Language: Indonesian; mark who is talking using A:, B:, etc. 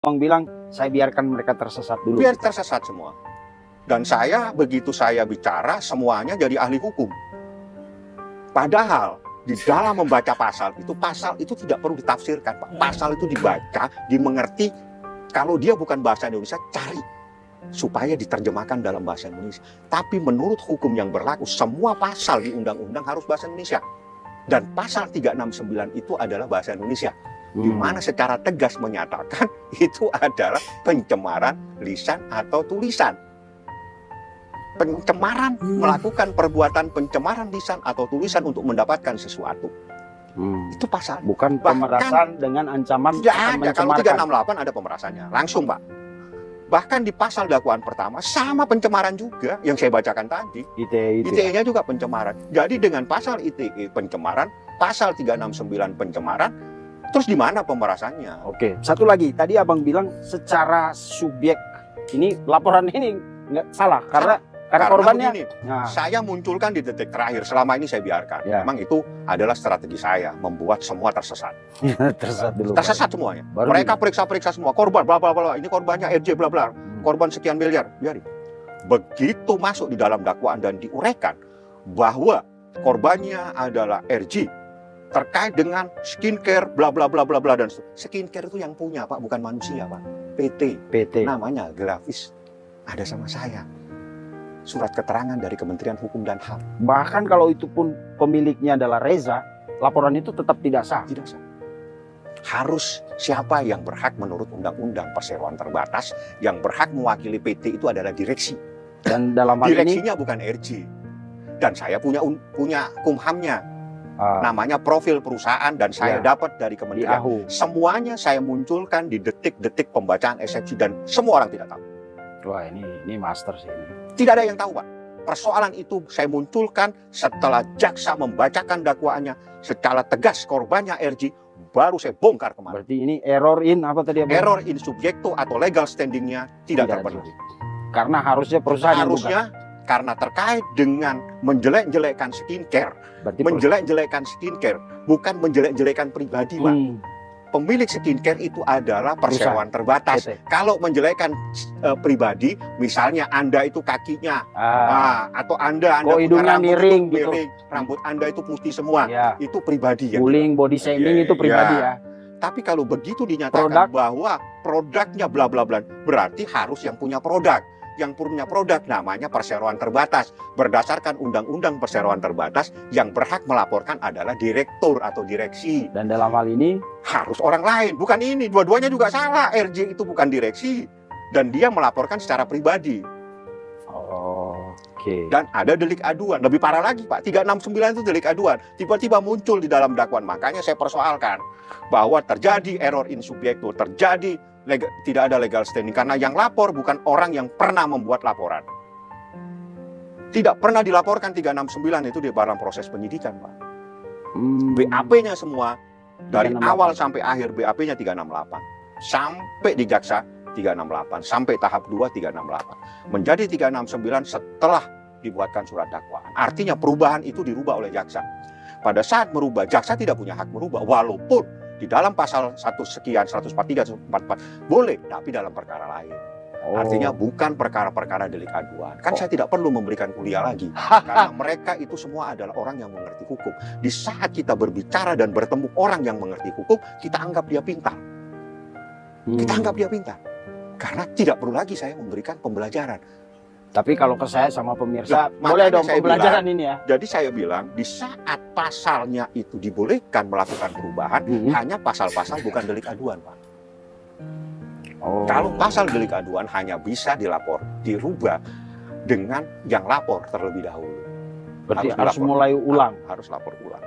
A: Abang bilang, saya biarkan mereka tersesat dulu.
B: Biar tersesat semua. Dan saya, begitu saya bicara, semuanya jadi ahli hukum. Padahal, di dalam membaca pasal itu tidak perlu ditafsirkan, Pak. Pasal itu dibaca, dimengerti. Kalau dia bukan bahasa Indonesia, cari. Supaya diterjemahkan dalam bahasa Indonesia. Tapi menurut hukum yang berlaku, semua pasal di undang-undang harus bahasa Indonesia. Dan pasal 369 itu adalah bahasa Indonesia. Di mana secara tegas menyatakan itu adalah pencemaran lisan atau tulisan. Pencemaran, melakukan perbuatan pencemaran lisan atau tulisan untuk mendapatkan sesuatu. Itu pasal.
A: Bukan pemerasan dengan ancaman.
B: Tidak ada. Kalau 368 ada pemerasannya. Langsung, Pak. Bahkan di pasal dakwaan pertama sama pencemaran juga yang saya bacakan tadi. ITE-nya juga pencemaran. Jadi dengan pasal ITE pencemaran, pasal 369 pencemaran, terus di mana pemerasannya?
A: Oke, satu lagi. Tadi abang bilang secara subjek ini laporan ini nggak salah karena korbannya. Begini,
B: saya munculkan di detik terakhir. Selama ini saya biarkan. Memang itu adalah strategi saya membuat semua tersesat. Tersesat semuanya. Mereka periksa-periksa semua. Korban, bla bla bla. Ini korbannya RJ, bla bla. Korban sekian miliar. Biarin. Begitu masuk di dalam dakwaan dan diuraikan bahwa korbannya adalah RJ terkait dengan skincare, bla bla bla bla bla, dan skincare itu yang punya, Pak, bukan manusia, Pak. PT. Namanya grafis. Ada sama saya. Surat keterangan dari Kementerian Hukum dan HAM.
A: Bahkan kalau itu pun pemiliknya adalah Reza, laporan itu tetap tidak sah.
B: Tidak sah. Harus siapa yang berhak menurut Undang-Undang Perseroan Terbatas, yang berhak mewakili PT itu adalah direksi.
A: Dan dalam hal
B: direksinya bukan RJ. Dan saya punya kumhamnya. Namanya profil perusahaan dan saya dapat dari Kementerian. Semuanya saya munculkan di detik-detik pembacaan eksepsi dan semua orang tidak tahu.
A: Wah, ini master sih ini.
B: Tidak ada yang tahu, Pak. Persoalan itu saya munculkan setelah jaksa membacakan dakwaannya secara tegas korbannya RJ, baru saya bongkar kemarin.
A: Berarti ini error in apa tadi?
B: Error in subjecto atau legal standingnya tidak terpenuhi.
A: Karena harusnya perusahaan
B: karena terkait dengan menjelek-jelekan skincare. Menjelek-jelekan skincare, bukan menjelek-jelekan pribadi, Pak. Pemilik skincare itu adalah perseroan terbatas. Kalau menjelekkan pribadi, misalnya Anda itu kakinya, atau Anda
A: hidungnya miring, gitu.
B: Rambut Anda itu putih semua, itu pribadi ya.
A: Bullying, body shaming itu pribadi ya.
B: Tapi kalau begitu dinyatakan bahwa produknya bla bla bla, berarti harus yang punya produk. Yang punya produk namanya perseroan terbatas. Berdasarkan Undang-Undang Perseroan Terbatas, yang berhak melaporkan adalah direktur atau direksi.
A: Dan dalam hal ini
B: harus orang lain, bukan ini. Dua-duanya juga salah. RJ itu bukan direksi dan dia melaporkan secara pribadi. Dan ada delik aduan. Lebih parah lagi, Pak. 369 itu delik aduan. Tiba-tiba muncul di dalam dakwaan. Makanya saya persoalkan bahwa terjadi error in subjecto, terjadi tidak ada legal standing karena yang lapor bukan orang yang pernah membuat laporan. Tidak pernah dilaporkan 369 itu di dalam proses penyidikan, Pak. BAP-nya semua dari awal sampai akhir BAP-nya 368. Sampai di jaksa 368, sampai tahap 2 368. Menjadi 369 setelah dibuatkan surat dakwaan. Artinya perubahan itu dirubah oleh jaksa. Pada saat merubah, jaksa tidak punya hak merubah walaupun di dalam pasal 1 sekian 143 144 boleh, tapi dalam perkara lain. Artinya bukan perkara-perkara delik aduan. Kan saya tidak perlu memberikan kuliah lagi. Karena mereka itu semua adalah orang yang mengerti hukum. Di saat kita berbicara dan bertemu orang yang mengerti hukum, kita anggap dia pintar. Kita anggap dia pintar. Karena tidak perlu lagi saya memberikan pembelajaran.
A: Tapi kalau ke saya sama pemirsa, boleh dong pembelajaran ini ya.
B: Jadi saya bilang, di saat pasalnya itu dibolehkan melakukan perubahan, hanya pasal-pasal bukan delik aduan, Pak. Kalau pasal delik aduan hanya bisa dirubah dengan yang lapor terlebih dahulu.
A: Berarti harus mulai ulang.
B: Harus lapor ulang.